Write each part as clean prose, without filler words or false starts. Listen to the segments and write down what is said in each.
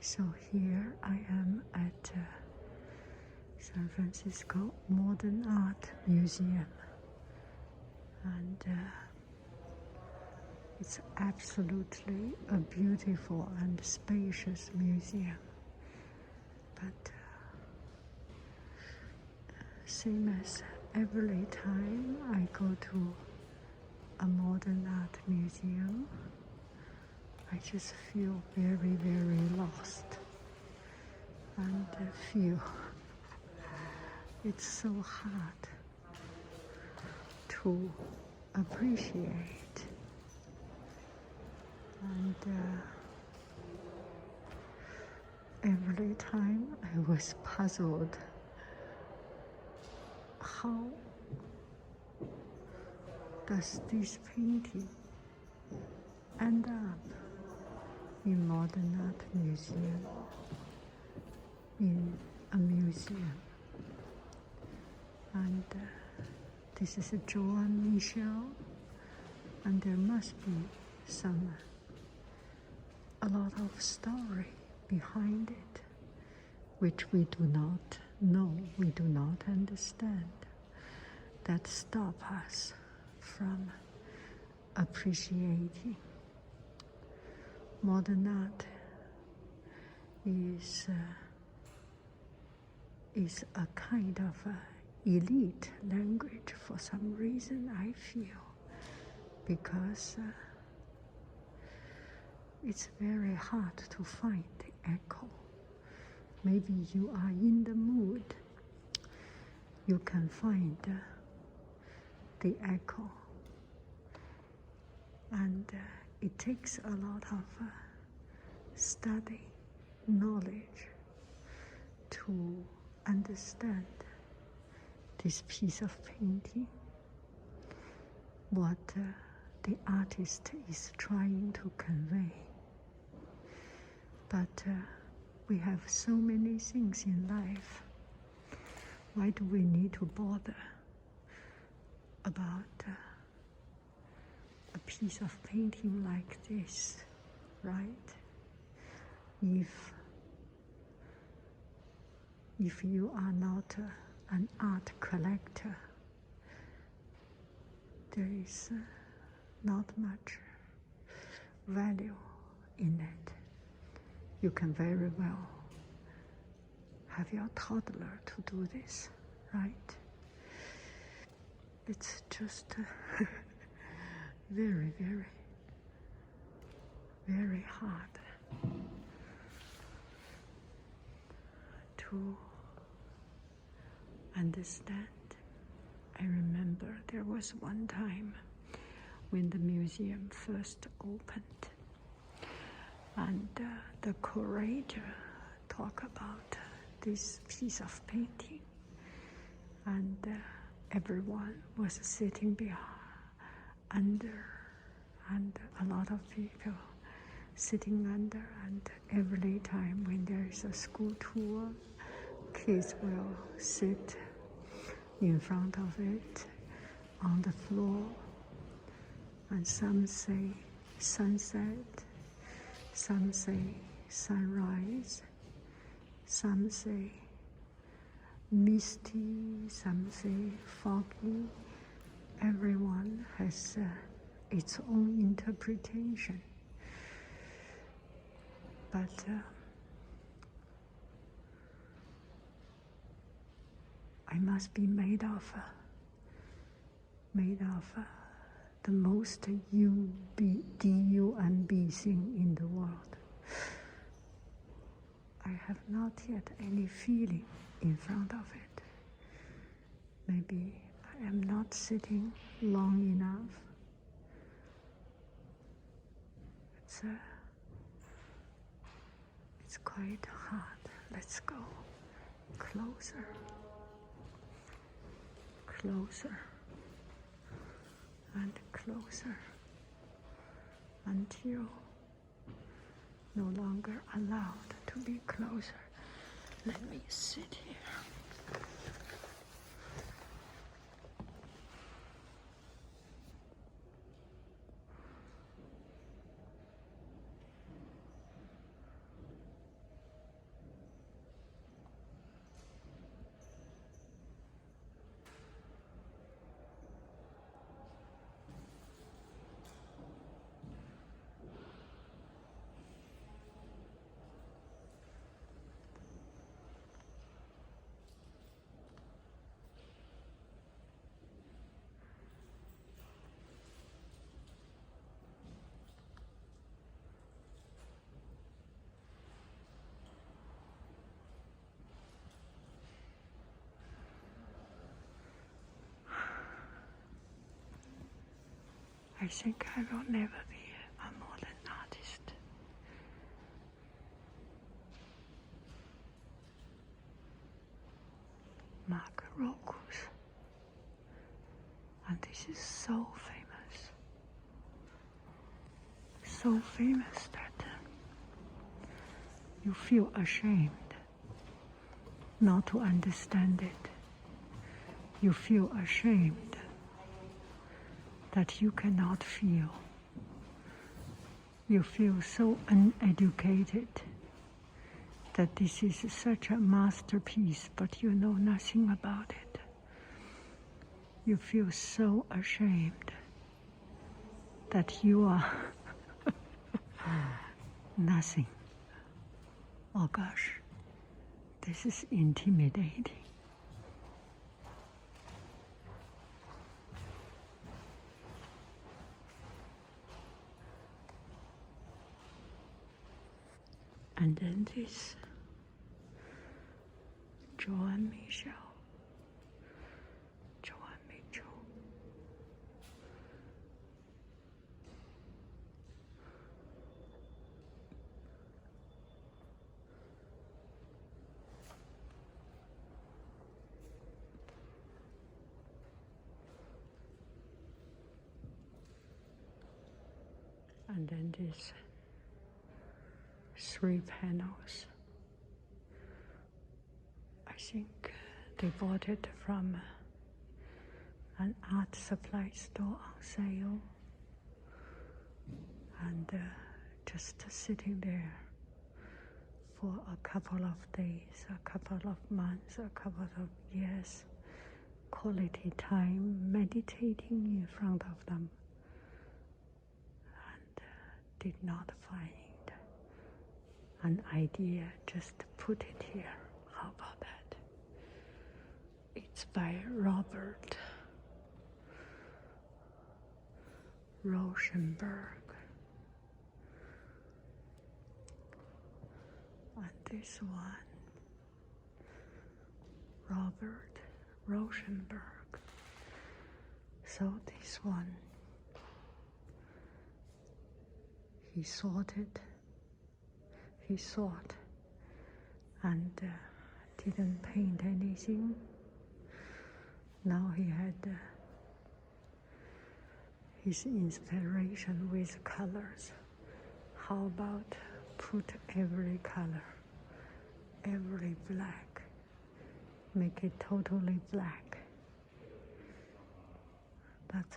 So here I am at San Francisco Modern Art Museum, and it's absolutely a beautiful and spacious museum. But same as every time I go to a modern art museum, I just feel very, very lost and feel it's so hard to appreciate. And every time I was puzzled how does this painting end up in modern art museum, in a museum. And this is Joan Michel, and there must be a lot of story behind it, which we do not know, we do not understand, that stop us from appreciating. Modern art is a kind of elite language for some reason, I feel, because it's very hard to find the echo. Maybe you are in the mood, you can find the echo. And it takes a lot of study, knowledge to understand this piece of painting, what the artist is trying to convey. But we have so many things in life. Why do we need to bother about a piece of painting like this, right? If you are not an art collector, there is not much value in it. You can very well have your toddler to do this, right? It's just very, very, very hard to understand. I remember there was one time when the museum first opened, and the curator talked about this piece of painting, and everyone was sitting under, and a lot of people sitting under, and every time when there is a school tour, kids will sit in front of it on the floor, and some say sunset, some say sunrise, some say misty, some say foggy. Everyone has its own interpretation. But I must be made of the most D-U-M-B thing in the world. I have not yet any feeling in front of it. Maybe I am not sitting long enough. It's quite hard. Let's go closer, closer, and closer, until no longer allowed to be closer. Let me sit here. I think I will never be a modern artist. Mark Rothfuss. And this is so famous. So famous that you feel ashamed not to understand it. You feel ashamed that you cannot feel. You feel so uneducated that this is such a masterpiece, but you know nothing about it. You feel so ashamed that you are nothing. Oh gosh, this is intimidating. And then this Joan Mitchell. And then these 3 panels. I think they bought it from an art supply store on sale, and just sitting there for a couple of days, a couple of months, a couple of years, quality time, meditating in front of them, and did not find an idea, just put it here. How about that? It's by Robert Rauschenberg. And this one, Robert Rauschenberg. So this one, he sought and didn't paint anything. Now he had his inspiration with colors. How about put every color, every black, make it totally black? That's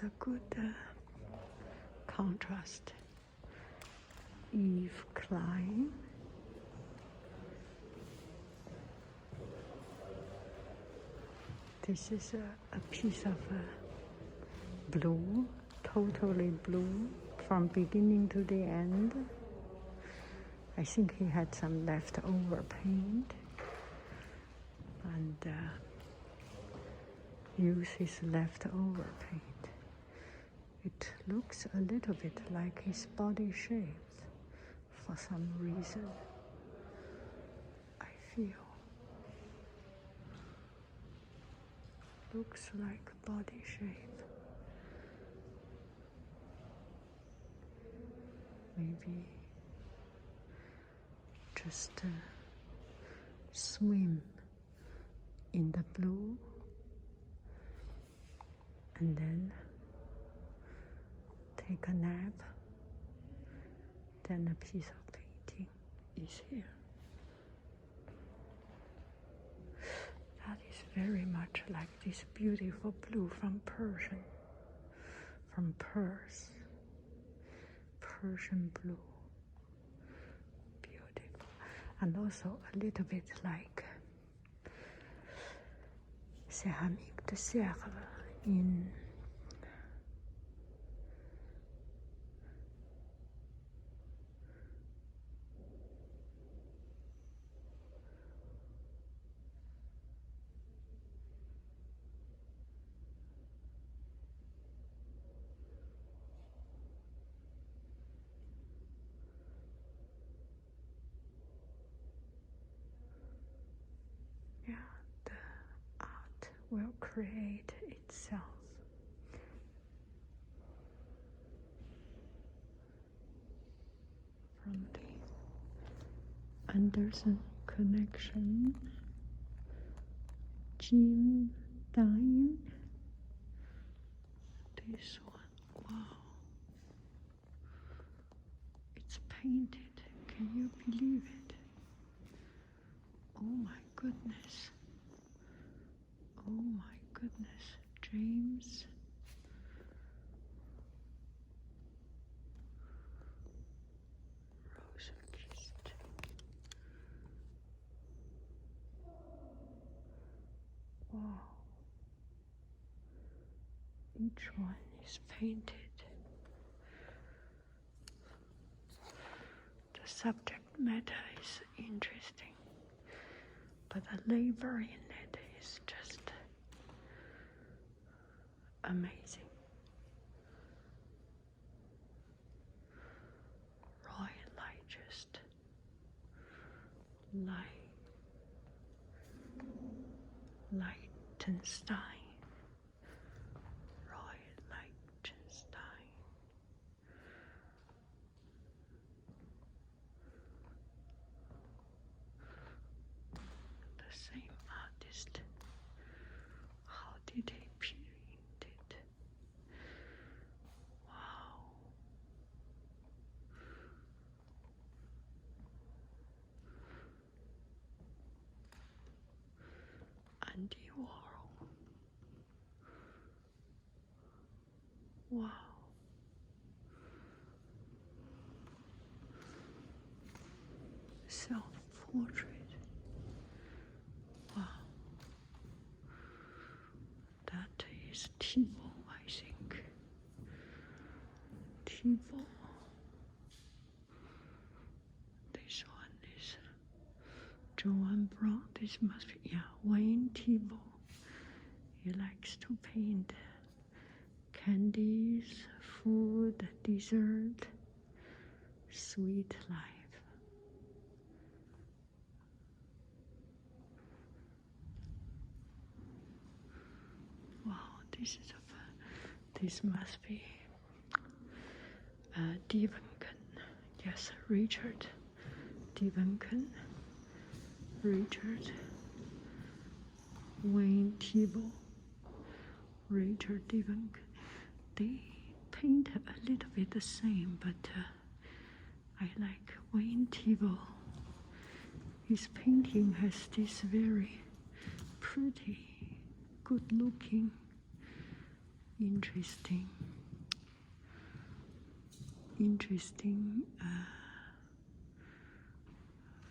a good contrast. Yves Klein. This is a piece of blue, totally blue, from beginning to the end. I think he had some leftover paint and used his leftover paint. It looks a little bit like his body shapes for some reason. I feel looks like body shape. Maybe just swim in the blue and then take a nap, then a piece of painting is here. That is very much like this beautiful blue from Persian, from Perth, Persian blue. Beautiful. And also a little bit like Céramique de Sèvres in will create itself. From the Anderson connection, Jim Dine, this one, wow, it's painted, can you believe it? Oh my goodness, oh my goodness, James. Wow. Each one is painted. The subject matter is interesting, but the labor in it is just amazing. Roy Lichtenstein. Roy Lichtenstein. The same artist. How did he paint it? Wow. Andy Warhol. Wow. Self-portrait. Wow. That is Thibault, I think. Thibault. This one is Joanne Brown. This must be, yeah, Wayne Thibault. He likes to paint candies, food, dessert, sweet life. Wow, this must be Dievenken. Yes, Richard Dievenken. Richard Wayne Thibault. Richard Dievenken. They paint a little bit the same, but I like Wayne Thibault. His painting has this very pretty, good-looking, interesting,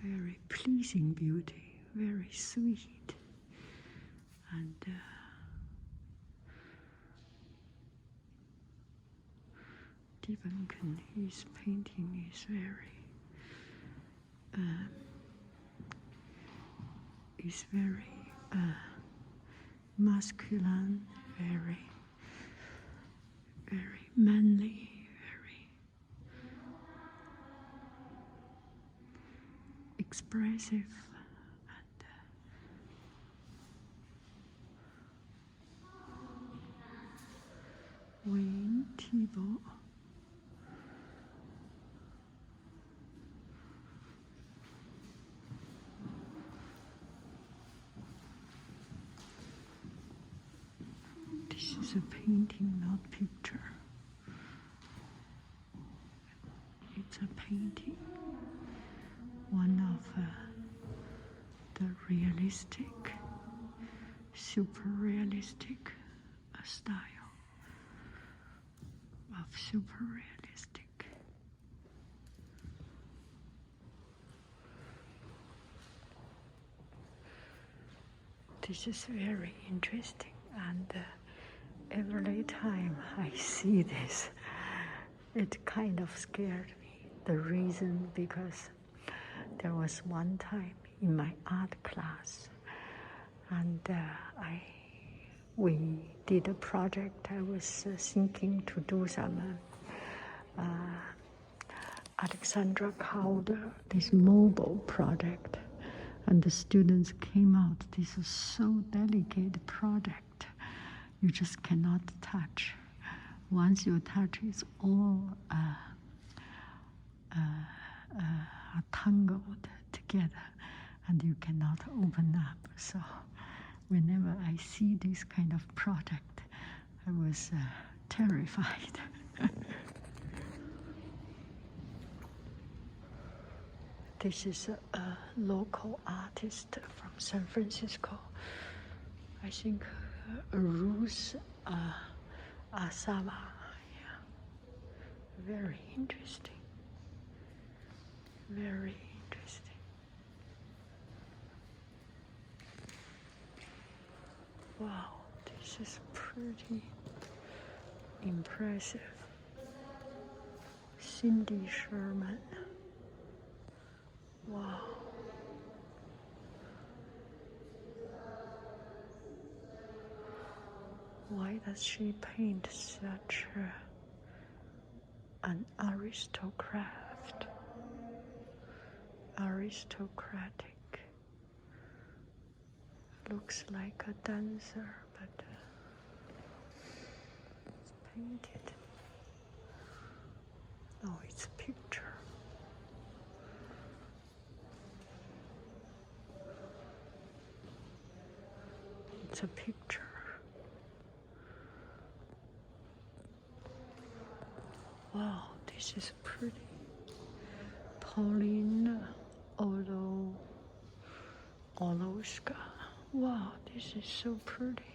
very pleasing beauty, very sweet, and Dievenken, his painting is very masculine, very manly, very expressive, and Wayne Thibault. This is a painting, not picture. It's a painting. One of the realistic, super realistic style of super realistic. This is very interesting, and every time I see this, it kind of scared me. The reason, because there was one time in my art class, and we did a project. I was thinking to do some Alexandra Calder, this mobile project. And the students came out. This is so delicate project. You just cannot touch. Once you touch, it's all tangled together, and you cannot open up. So whenever I see this kind of project, I was terrified. This is a local artist from San Francisco. I think Ruth Asava. Yeah. Very interesting. Very interesting. Wow, this is pretty impressive. Cindy Sherman. Wow. Why does she paint such an aristocratic? Looks like a dancer, but it's painted. Oh, it's a picture. It's a picture. Wow, this is pretty. Pauline Orlowska. Wow, this is so pretty.